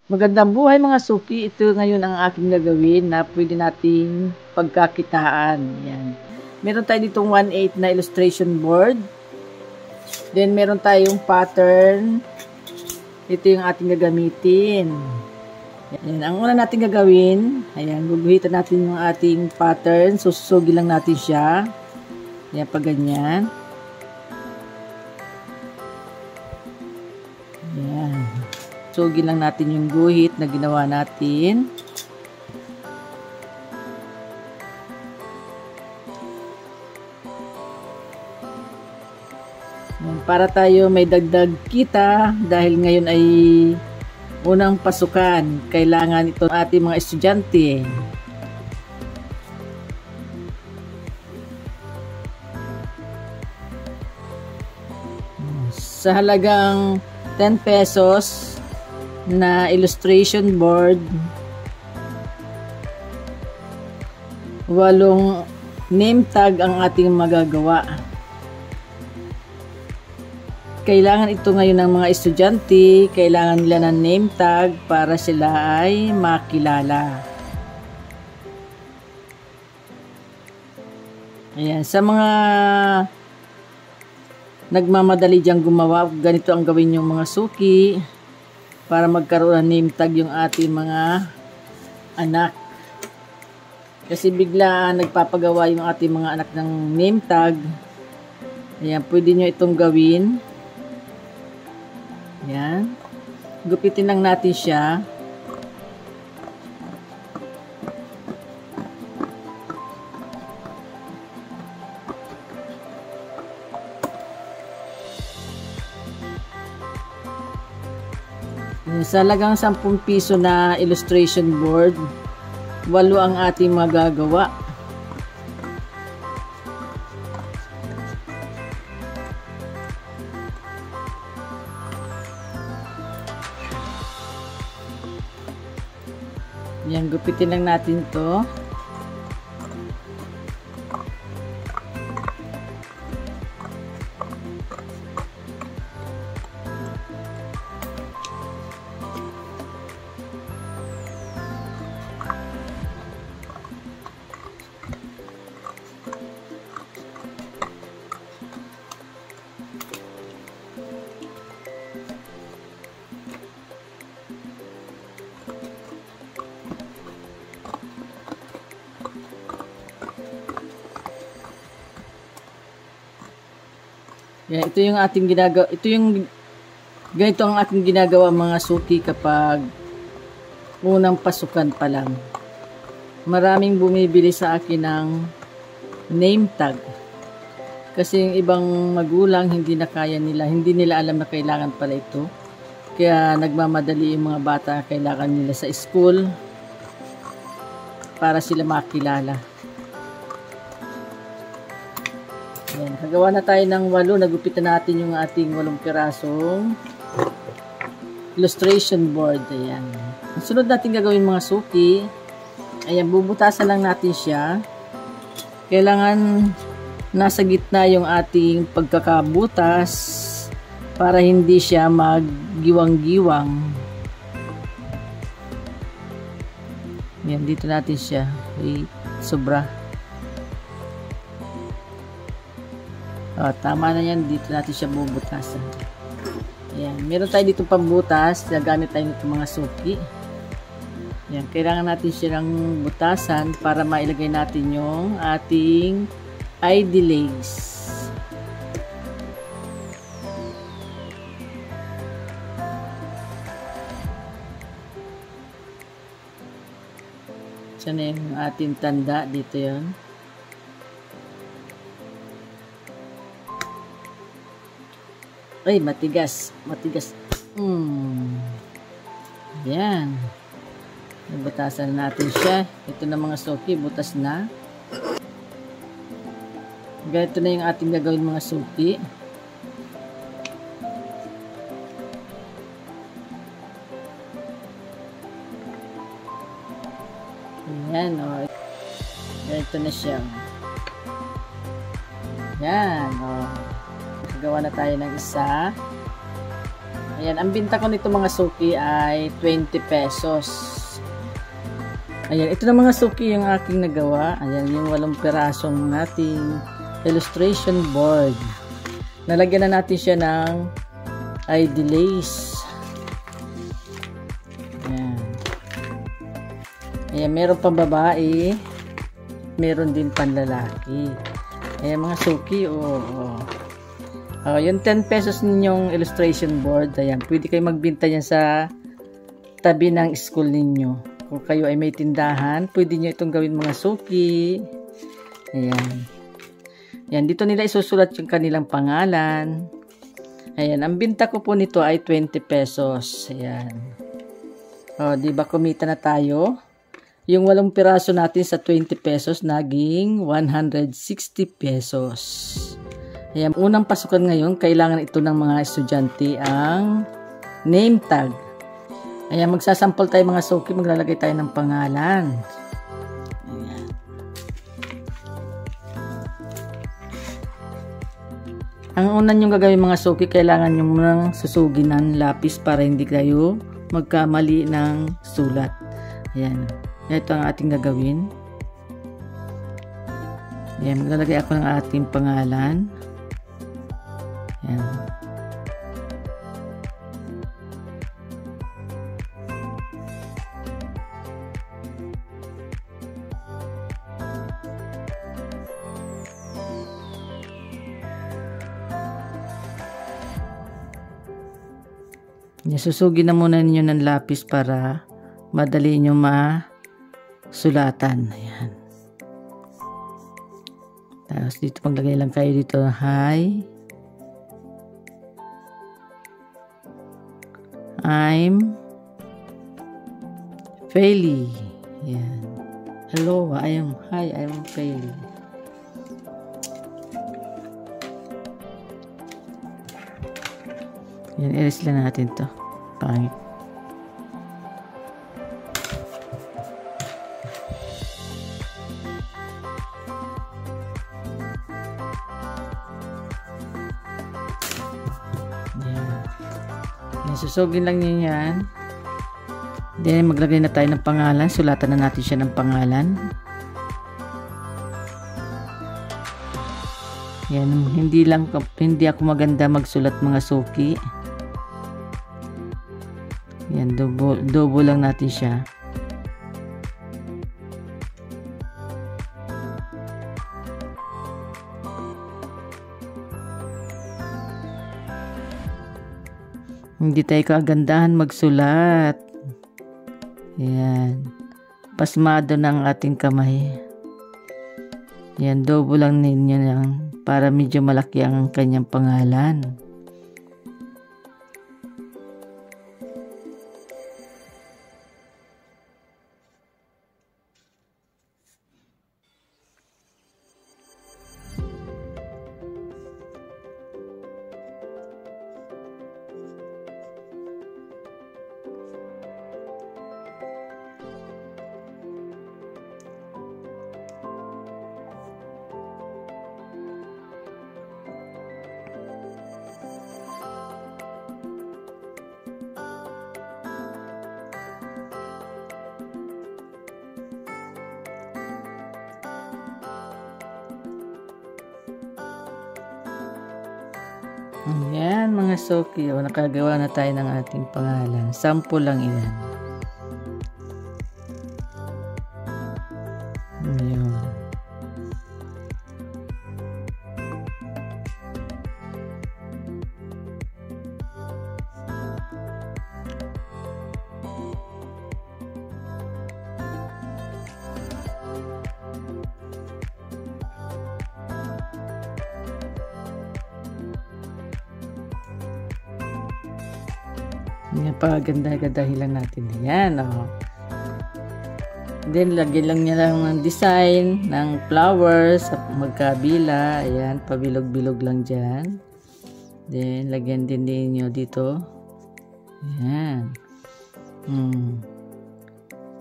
Magandang buhay mga suki. Ito ngayon ang aking gagawin na pwede nating pagkakitaan. Yan. Meron tayo ditong 1/8 na illustration board. Then meron tayong pattern. Ito yung ating gagamitin. Yan. Ang una natin gagawin, ayan, guguhitan natin yung ating pattern. Susugi lang natin siya. Yan, pag ganyan. Yan. Sugin lang natin yung guhit na ginawa natin. Yan, para tayo may dagdag kita dahil ngayon ay unang pasukan. Kailangan ito ating mga estudyante. Sa halagang 10 pesos na illustration board, 8 name tag ang ating magagawa. Kailangan ito ngayon ng mga estudyante, kailangan nila ng name tag para sila ay makilala. Ayan, sa mga nagmamadali diyang gumawa, ganito ang gawin yung mga suki para magkaroon ng name tag yung ating mga anak. Kasi bigla nagpapagawa yung ating mga anak ng name tag. Ayan, pwede nyo itong gawin. Ayan. Gupitin lang natin siya. Sa halagang 10 piso na illustration board, 8 ang ating magagawa. Yan, gupitin lang natin to. Yan, ito yung ating ginagawa, ganito ang ating ginagawa mga suki kapag unang pasukan pa lang. Maraming bumibili sa akin ng name tag. Kasi yung ibang magulang hindi na kaya nila, hindi nila alam na kailangan pala ito. Kaya nagmamadali yung mga bata, kailangan nila sa school para sila makilala. Ayan, kagawa na tayo ng 8. Nagupitan natin yung ating 8 pirasong illustration board. Ayan. Ang sunod natin gagawin mga suki, ayan, bubutasan lang natin siya. Kailangan nasa gitna yung ating pagkakabutas para hindi siya maggiwang-giwang. Ayan, dito natin siya. Sobra. Tama na yan. Dito natin siya bubutasan. Ayan. Meron tayo dito pambutas. Gagamit tayo nito mga suki. Ayan. Kailangan natin siya ng butasan para mailagay natin yung ating ID legs. Diyan na yung ating tanda. Dito yun. Ay, matigas. Matigas. Yan. Butasan natin siya. Ito na mga suki. Butas na. Ganito na yung ating gagawin mga suki. Ayan. O. Ganito na siya. Yan. O. Gawa na tayo ng isa. Ayan, ang binta ko nito mga suki ay 20 pesos. Ayan, ito na mga suki yung aking nagawa. Ayan, yung 8 pirasong nating illustration board. Nalagyan na natin siya ng ID lace. Ayan. Ayan, meron pang babae. Meron din panlalaki. Ayan mga suki. Yung 10 pesos ninyong illustration board. Ayan, pwede kayo magbinta niyan sa tabi ng school ninyo. Kung kayo ay may tindahan, pwede nyo itong gawin mga suki. Ayan. Ayan, dito nila isusulat yung kanilang pangalan. Ayan, ang binta ko po nito ay 20 pesos. Ayan. Diba kumita na tayo? Yung 8 piraso natin sa 20 pesos, naging 160 pesos. Ayan, unang pasukan ngayon, kailangan ito ng mga estudyante ang name tag. Ayan, magsasample tayo mga suki, maglalagay tayo ng pangalan. Ayan. Ang una nyong gagawin mga suki, kailangan nyo munang susugin ng lapis para hindi kayo magkamali ng sulat. Ayan. Ito ang ating gagawin. Ayan, maglalagay ako ng ating pangalan. Ayan. Susugin na muna ninyo ng lapis para madali nyo sulatan. Ayan. Tapos dito maglagay lang kayo dito. Hi. I'm Faily. Ayan. Hello. I'm Faily. Ayan. Erase lang natin to. Pangit. Susugin lang niyo yan. Then maglagay na tayo ng pangalan. Sulatan na natin siya ng pangalan. Yan, hindi ako maganda magsulat mga suki. Yan, double lang natin siya. Hindi tayo kagandahan magsulat. Yan. Pasmado ng ating kamay. Yan, double lang ninyo lang para medyo malaki ang kanyang pangalan. Ayan mga suki, nakagawa na tayo ng ating pangalan. Sample lang iyan. Ayan. Yan, paganda-gandahin lang natin. Yan, Then, lagyan lang niya lang ng design ng flowers sa magkabila. Ayan, pabilog-bilog lang dyan. Then, lagyan din niyo dito. Ayan.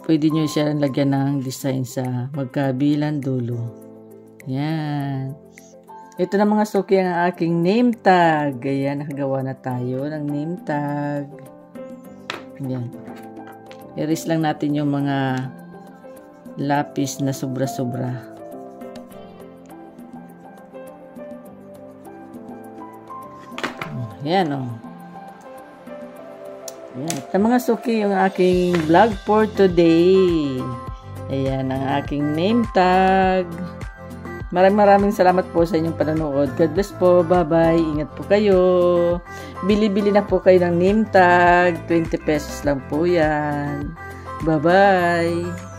Pwede nyo siya lagyan ng design sa magkabilang dulo. Ayan. Ito na mga suki ang aking name tag. Ayan, nakagawa na tayo ng name tag. Ayan. Erase lang natin yung mga lapis na sobra-sobra. Ayan, oh. Ayan. Ito mga suki yung aking vlog for today. Ayan, ang aking name tag. Maraming salamat po sa inyong panonood. God bless po. Bye-bye. Ingat po kayo. Bili-bili na po kayo ng name tag. 20 pesos lang po yan. Bye-bye.